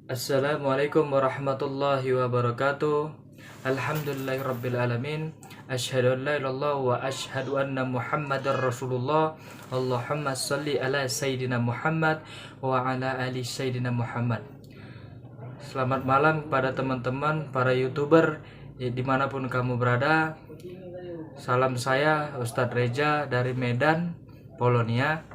Assalamualaikum warahmatullahi wabarakatuh. Alhamdulillahirrabbilalamin. Asyhadu an la ilaha illallah wa asyhadu anna muhammadar rasulullah. Allahumma salli ala sayyidina Muhammad wa ala ali sayyidina Muhammad. Selamat malam kepada teman-teman para youtuber dimanapun kamu berada. Salam saya Ustadz Reza dari Medan, Polonia,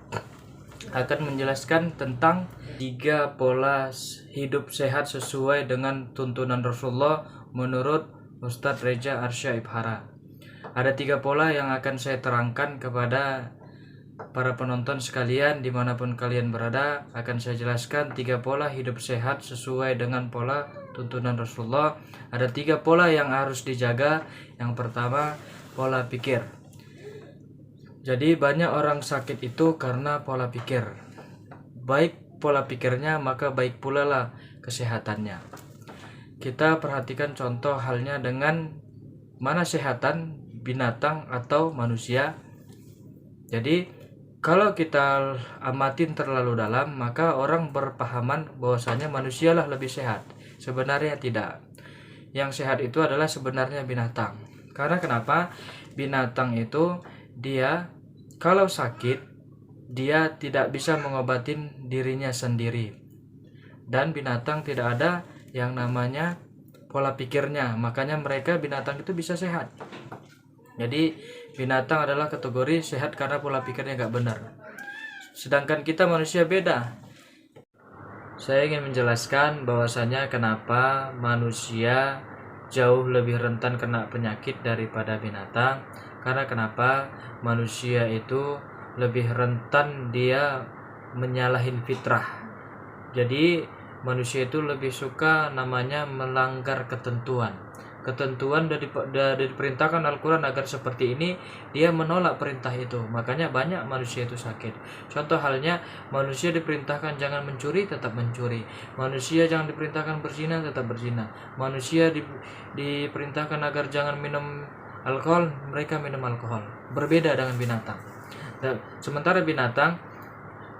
akan menjelaskan tentang 3 pola hidup sehat sesuai dengan tuntunan Rasulullah menurut Ustadz Reza Arsya Ibhara. Ada 3 pola yang akan saya terangkan kepada para penonton sekalian dimanapun kalian berada. Akan saya jelaskan 3 pola hidup sehat sesuai dengan pola tuntunan Rasulullah. Ada 3 pola yang harus dijaga. Yang pertama, pola pikir. Jadi banyak orang sakit itu karena pola pikir. Baik pola pikirnya, maka baik pula lah kesehatannya. Kita perhatikan contoh halnya dengan mana sehatan binatang atau manusia. Jadi kalau kita amatin terlalu dalam, maka orang berpahaman bahwasanya manusialah lebih sehat. Sebenarnya tidak. Yang sehat itu adalah sebenarnya binatang. Karena kenapa? Binatang itu dia kalau sakit, dia tidak bisa mengobatin dirinya sendiri. Dan binatang tidak ada yang namanya pola pikirnya. Makanya mereka binatang itu bisa sehat. Jadi binatang adalah kategori sehat karena pola pikirnya gak benar. Sedangkan kita manusia beda. Saya ingin menjelaskan bahwasanya kenapa manusia jauh lebih rentan kena penyakit daripada binatang. Karena kenapa manusia itu lebih rentan dia menyalahin fitrah. Jadi manusia itu lebih suka namanya melanggar ketentuan. Ketentuan dari diperintahkan Al-Quran agar seperti ini, dia menolak perintah itu. Makanya banyak manusia itu sakit. Contoh halnya, manusia diperintahkan jangan mencuri, tetap mencuri. Manusia jangan diperintahkan berzina, tetap berzina. Manusia diperintahkan agar jangan minum alkohol, mereka minum alkohol. Berbeda dengan binatang. Dan sementara binatang,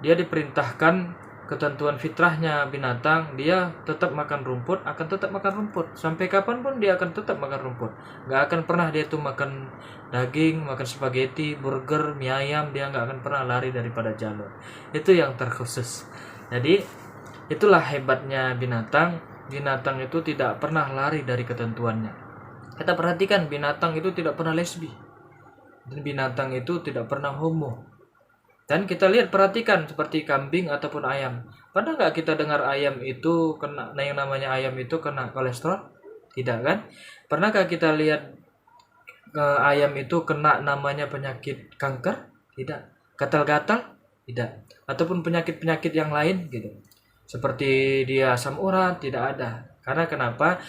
dia diperintahkan ketentuan fitrahnya binatang, dia tetap makan rumput, akan tetap makan rumput. Sampai kapanpun dia akan tetap makan rumput. Gak akan pernah dia tuh makan daging, makan spaghetti, burger, mie ayam. Dia gak akan pernah lari daripada jalur. Itu yang terkhusus. Jadi itulah hebatnya binatang. Binatang itu tidak pernah lari dari ketentuannya. Kita perhatikan, binatang itu tidak pernah lesbi. Dan binatang itu tidak pernah homo. Dan kita lihat, perhatikan seperti kambing ataupun ayam. Pernah nggak kita dengar ayam itu kena, yang namanya ayam itu kena kolesterol? Tidak kan? Pernahkah kita lihat ayam itu kena namanya penyakit kanker? Tidak. Gatal-gatal? Tidak. Ataupun penyakit-penyakit yang lain gitu. Seperti dia asam urat? Tidak ada. Karena kenapa?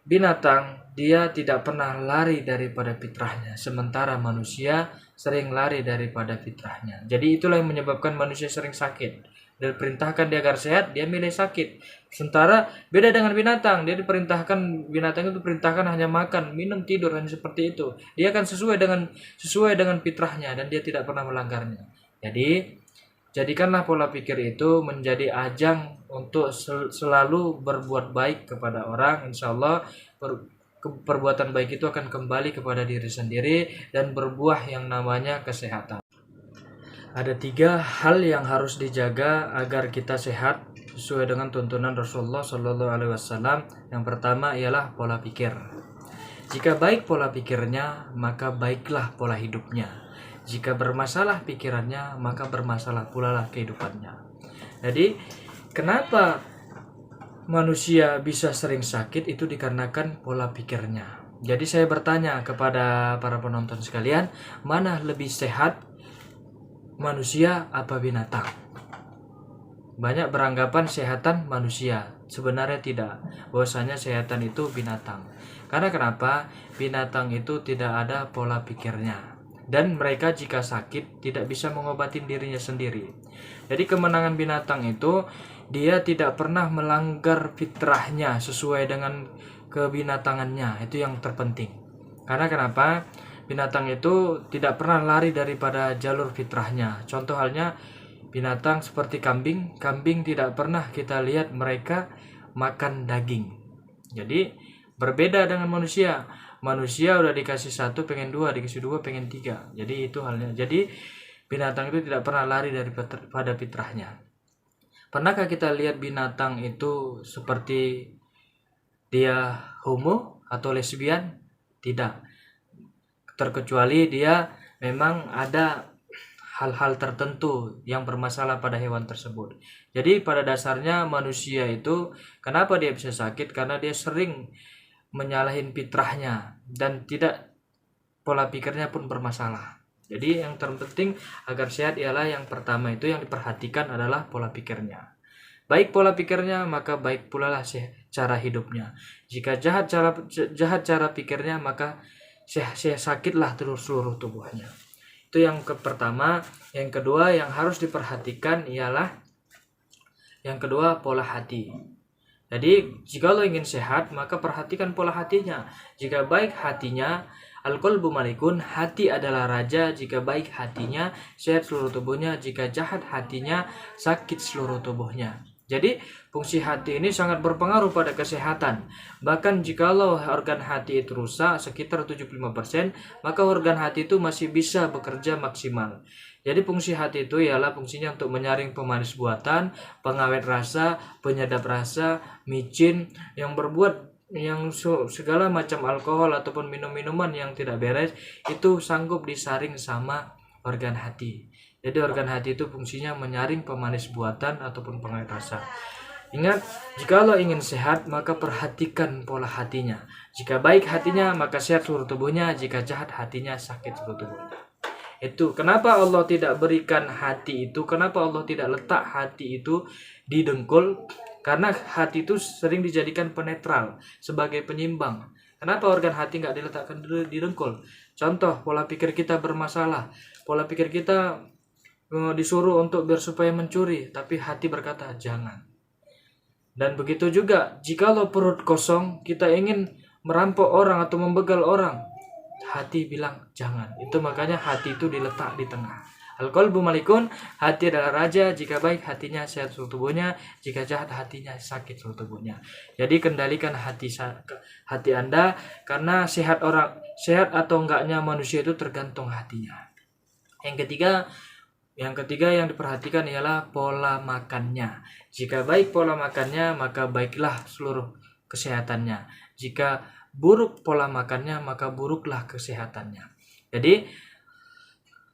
Binatang dia tidak pernah lari daripada fitrahnya, sementara manusia sering lari daripada fitrahnya. Jadi itulah yang menyebabkan manusia sering sakit. Dan perintahkan dia agar sehat, dia milih sakit. Sementara beda dengan binatang, dia diperintahkan, binatang itu diperintahkan hanya makan, minum, tidur, hanya seperti itu. Dia akan sesuai dengan fitrahnya dan dia tidak pernah melanggarnya. Jadi jadikanlah pola pikir itu menjadi ajang untuk selalu berbuat baik kepada orang. Insya Allah perbuatan baik itu akan kembali kepada diri sendiri dan berbuah yang namanya kesehatan. Ada 3 hal yang harus dijaga agar kita sehat sesuai dengan tuntunan Rasulullah SAW. Yang pertama ialah pola pikir. Jika baik pola pikirnya, maka baiklah pola hidupnya. Jika bermasalah pikirannya, maka bermasalah pula lah kehidupannya. Jadi kenapa manusia bisa sering sakit itu dikarenakan pola pikirnya. Jadi saya bertanya kepada para penonton sekalian, mana lebih sehat, manusia apa binatang? Banyak beranggapan sehatan manusia. Sebenarnya tidak. Bahwasanya sehatan itu binatang. Karena kenapa? Binatang itu tidak ada pola pikirnya. Dan mereka jika sakit tidak bisa mengobati dirinya sendiri. Jadi kemenangan binatang itu, dia tidak pernah melanggar fitrahnya sesuai dengan kebinatangannya. Itu yang terpenting. Karena kenapa? Binatang itu tidak pernah lari daripada jalur fitrahnya. Contoh halnya Binatang seperti kambing, kambing tidak pernah kita lihat mereka makan daging. Jadi berbeda dengan manusia. Manusia udah dikasih satu pengen dua, dikasih dua pengen tiga. Jadi itu halnya. Jadi binatang itu tidak pernah lari daripada fitrahnya. Pernahkah kita lihat binatang itu seperti dia homo atau lesbian? Tidak. Terkecuali dia memang ada hal-hal tertentu yang bermasalah pada hewan tersebut. Jadi pada dasarnya manusia itu kenapa dia bisa sakit? Karena dia sering menyalahin fitrahnya dan tidak, pola pikirnya pun bermasalah. Jadi yang terpenting agar sehat ialah yang pertama itu yang diperhatikan adalah pola pikirnya. Baik pola pikirnya, maka baik pula lah cara hidupnya. Jika jahat cara pikirnya, maka sakitlah terus seluruh tubuhnya. Itu yang pertama. Yang kedua yang harus diperhatikan ialah yang kedua pola hati. Jadi jika lo ingin sehat, maka perhatikan pola hatinya. Jika baik hatinya, al-qalbu malikun, hati adalah raja. Jika baik hatinya, sehat seluruh tubuhnya. Jika jahat hatinya, sakit seluruh tubuhnya. Jadi fungsi hati ini sangat berpengaruh pada kesehatan. Bahkan jikalau organ hati itu rusak sekitar 75%, maka organ hati itu masih bisa bekerja maksimal. Jadi fungsi hati itu ialah fungsinya untuk menyaring pemanis buatan, pengawet rasa, penyedap rasa, micin, yang segala macam alkohol ataupun minum-minuman yang tidak beres itu sanggup disaring sama organ hati. Jadi organ hati itu fungsinya menyaring pemanis buatan ataupun pengawet rasa. Ingat, jika lo ingin sehat, maka perhatikan pola hatinya. Jika baik hatinya, maka sehat seluruh tubuhnya. Jika jahat hatinya, sakit seluruh tubuhnya. Itu kenapa Allah tidak berikan hati itu, kenapa Allah tidak letak hati itu di dengkul? Karena hati itu sering dijadikan penetral, sebagai penyimbang. Kenapa organ hati nggak diletakkan di dengkul? Contoh, pola pikir kita bermasalah. Pola pikir kita disuruh untuk supaya mencuri, tapi hati berkata jangan. Dan begitu juga jikalau perut kosong, kita ingin merampok orang atau membegal orang, hati bilang jangan. Itu makanya hati itu diletak di tengah. Al-qalbu malikun, hati adalah raja. Jika baik hatinya, sehat seluruh tubuhnya. Jika jahat hatinya, sakit seluruh tubuhnya. Jadi kendalikan hati Anda, karena sehat atau enggaknya manusia itu tergantung hatinya. Yang ketiga yang diperhatikan ialah pola makannya. Jika baik pola makannya, maka baiklah seluruh kesehatannya. Jika buruk pola makannya, maka buruklah kesehatannya. Jadi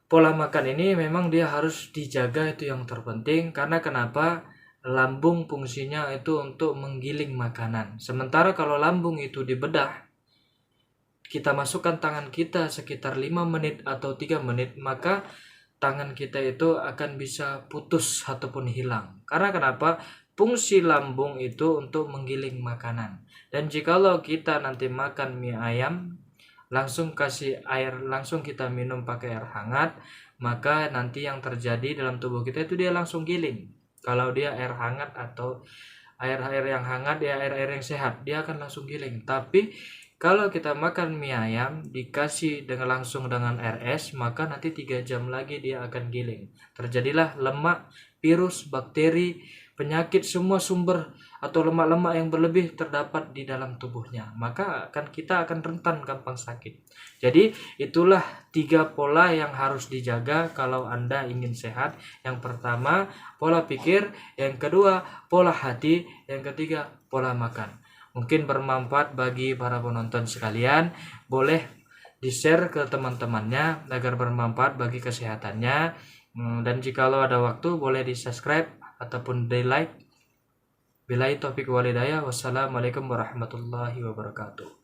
pola makan ini memang dia harus dijaga, itu yang terpenting. Karena kenapa? Lambung fungsinya itu untuk menggiling makanan. Sementara kalau lambung itu dibedah, kita masukkan tangan kita sekitar 5 menit atau 3 menit, maka tangan kita itu akan bisa putus ataupun hilang. Karena kenapa? Fungsi lambung itu untuk menggiling makanan. Dan jikalau kita nanti makan mie ayam, langsung kasih air, langsung kita minum pakai air hangat, maka nanti yang terjadi dalam tubuh kita itu dia langsung giling. Kalau dia air hangat atau air-air yang hangat, dia air-air yang sehat, dia akan langsung giling. Tapi kalau kita makan mie ayam dikasih langsung dengan air es, maka nanti 3 jam lagi dia akan giling. Terjadilah lemak, virus, bakteri, penyakit, semua sumber atau lemak-lemak yang berlebih terdapat di dalam tubuhnya. Maka kita akan rentan gampang sakit. Jadi itulah 3 pola yang harus dijaga kalau Anda ingin sehat. Yang pertama, pola pikir. Yang kedua, pola hati. Yang ketiga, pola makan. Mungkin bermanfaat bagi para penonton sekalian. Boleh di-share ke teman-temannya agar bermanfaat bagi kesehatannya. Dan jikalau ada waktu boleh di-subscribe ataupun di-like. Billahi taufiq wal hidayah. Wassalamualaikum warahmatullahi wabarakatuh.